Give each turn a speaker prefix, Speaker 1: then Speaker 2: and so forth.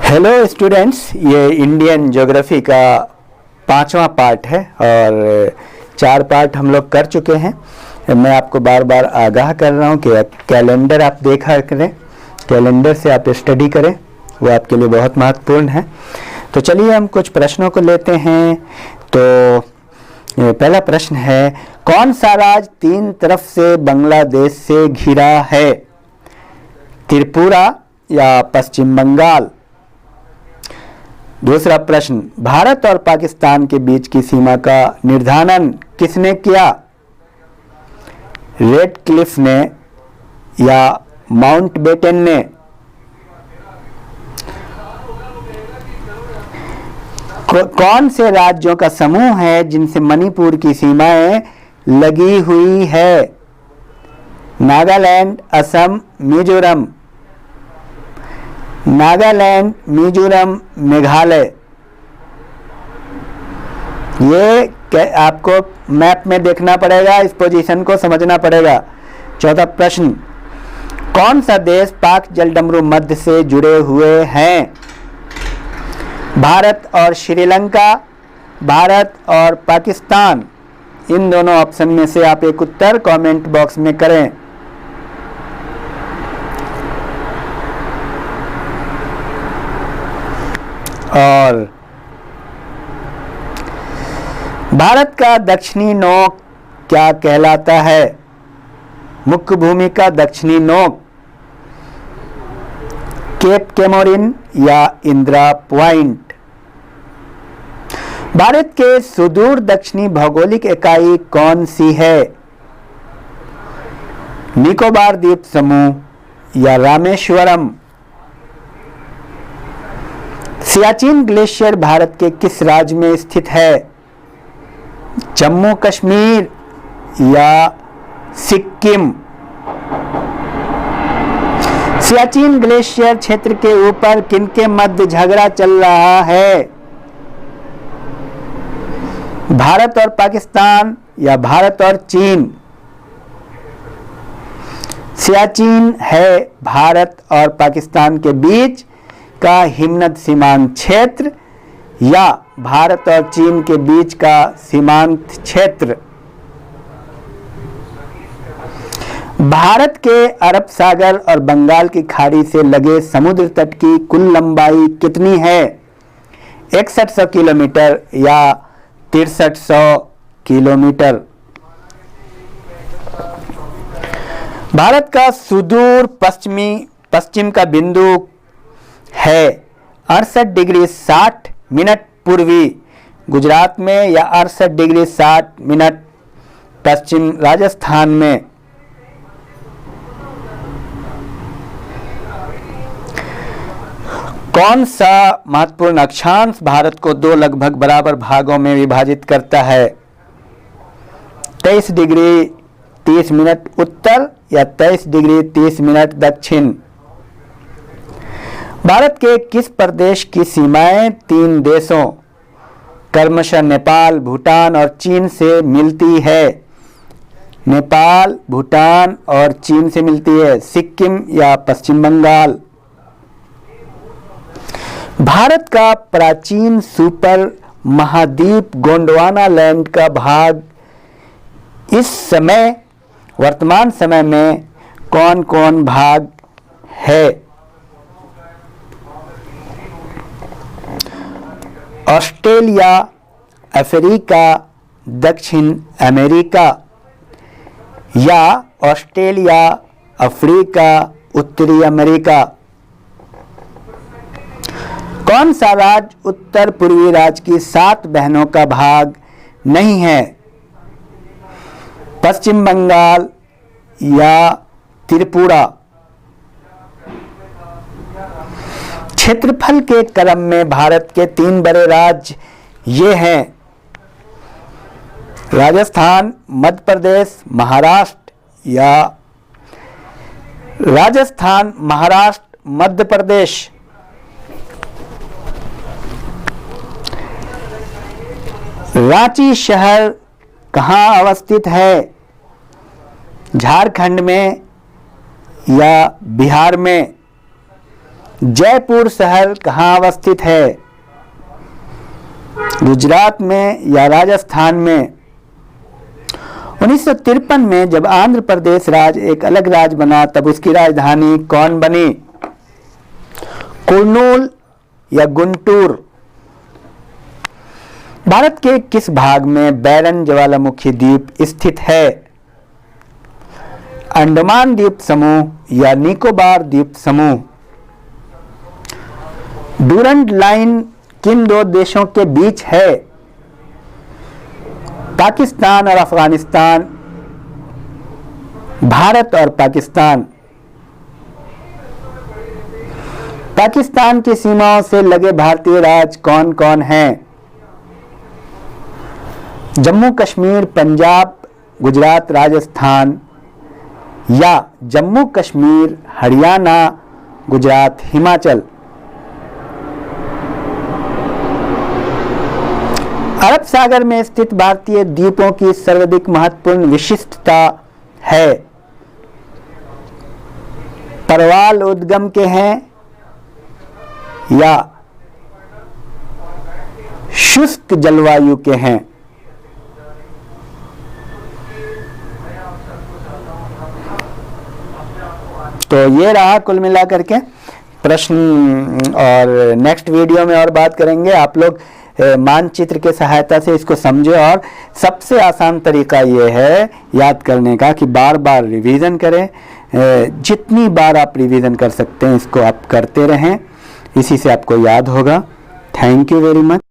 Speaker 1: Hello students, ये Indian geography का 5वां पार्ट है और 4 पार्ट हम लोग कर चुके हैं। मैं आपको बार बार आगाह कर रहा हूँ कि कैलेंडर आप देखा करें, कैलेंडर से आप स्टडी करें, वो आपके लिए बहुत महत्वपूर्ण है। तो चलिए हम कुछ प्रश्नों को लेते हैं। तो पहला प्रश्न है, कौन सा राज्य 3 तरफ से बांग्लादेश से घिरा है? त्रिपुरा या पश्चिम बंगाल? दूसरा प्रश्न, भारत और पाकिस्तान के बीच की सीमा का निर्धारण किसने किया? रेड क्लिफ ने या माउंटबेटन ने? कौन से राज्यों का समूह है जिनसे मणिपुर की सीमाएं लगी हुई है? नागालैंड, असम, मिजोरम? नागालैंड, मिजोरम, मेघालय। ये आपको मैप में देखना पड़ेगा, इस पोजीशन को समझना पड़ेगा। चौथा प्रश्न, कौन सा देश पाक जलडमरू मध्य से जुड़े हुए हैं? भारत और श्रीलंका, भारत और पाकिस्तान? इन दोनों ऑप्शन में से आप एक उत्तर कमेंट बॉक्स में करें। और भारत का दक्षिणी नोक क्या कहलाता है? मुख्य भूमि का दक्षिणी नोक, केप कैमोरिन या इंदिरा पॉइंट? भारत के सुदूर दक्षिणी भौगोलिक इकाई कौन सी है? निकोबार द्वीप समूह या रामेश्वरम? सियाचिन ग्लेशियर भारत के किस राज्य में स्थित है? जम्मू कश्मीर या सिक्किम? सियाचिन ग्लेशियर क्षेत्र के ऊपर किनके मध्य झगड़ा चल रहा है? भारत और पाकिस्तान या भारत और चीन? सियाचिन है भारत और पाकिस्तान के बीच का हिमनद सीमांत क्षेत्र या भारत और चीन के बीच का सीमांत क्षेत्र? भारत के अरब सागर और बंगाल की खाड़ी से लगे समुद्र तट की कुल लंबाई कितनी है? 6100 किलोमीटर या 6300 किलोमीटर? भारत का सुदूर पश्चिम का बिंदु है 68 डिग्री 60 मिनट पूर्वी गुजरात में या 68 डिग्री 60 मिनट पश्चिम राजस्थान में? कौन सा महत्वपूर्ण अक्षांश भारत को 2 लगभग बराबर भागों में विभाजित करता है? 23 डिग्री 30 मिनट उत्तर या 23 डिग्री 30 मिनट दक्षिण? भारत के किस प्रदेश की सीमाएं 3 देशों क्रमशः नेपाल, भूटान और चीन से मिलती है? नेपाल, भूटान और चीन से मिलती है। सिक्किम या पश्चिम बंगाल? भारत का प्राचीन सुपर महाद्वीप गोंडवाना लैंड का भाग इस समय वर्तमान समय में कौन कौन भाग है? ऑस्ट्रेलिया, अफ्रीका, दक्षिण अमेरिका? या ऑस्ट्रेलिया, अफ्रीका, उत्तरी अमेरिका? कौन सा राज्य उत्तर पूर्वी राज्य की 7 बहनों का भाग नहीं है? पश्चिम बंगाल या त्रिपुरा? क्षेत्रफल के क्रम में भारत के 3 बड़े राज्य ये हैं, राजस्थान, मध्य प्रदेश, महाराष्ट्र? या राजस्थान, महाराष्ट्र, मध्य प्रदेश? रांची शहर कहाँ अवस्थित है? झारखंड में या बिहार में? जयपुर शहर कहाँ अवस्थित है? गुजरात में या राजस्थान में? 1953 में जब आंध्र प्रदेश राज्य एक अलग राज्य बना तब उसकी राजधानी कौन बनी? कुर्नूल या गुंटूर? भारत के किस भाग में बैरन ज्वालामुखी द्वीप स्थित है? अंडमान द्वीप समूह या निकोबार द्वीप समूह? डूरंड लाइन किन दो देशों के बीच है? पाकिस्तान और अफगानिस्तान, भारत और पाकिस्तान? पाकिस्तान की सीमाओं से लगे भारतीय राज्य कौन कौन हैं? जम्मू कश्मीर, पंजाब, गुजरात, राजस्थान या जम्मू कश्मीर, हरियाणा, गुजरात, हिमाचल? अरब सागर में स्थित भारतीय द्वीपों की सर्वाधिक महत्वपूर्ण विशिष्टता है? परवाल उद्गम के हैं या शुष्क जलवायु के हैं? तो ये रहा कुल मिलाकर के प्रश्न, और नेक्स्ट वीडियो में और बात करेंगे। आप लोग मानचित्र के सहायता से इसको समझे, और सबसे आसान तरीका ये है याद करने का कि बार बार रिवीजन करें। जितनी बार आप रिवीजन कर सकते हैं इसको आप करते रहें, इसी से आपको याद होगा। Thank you very much.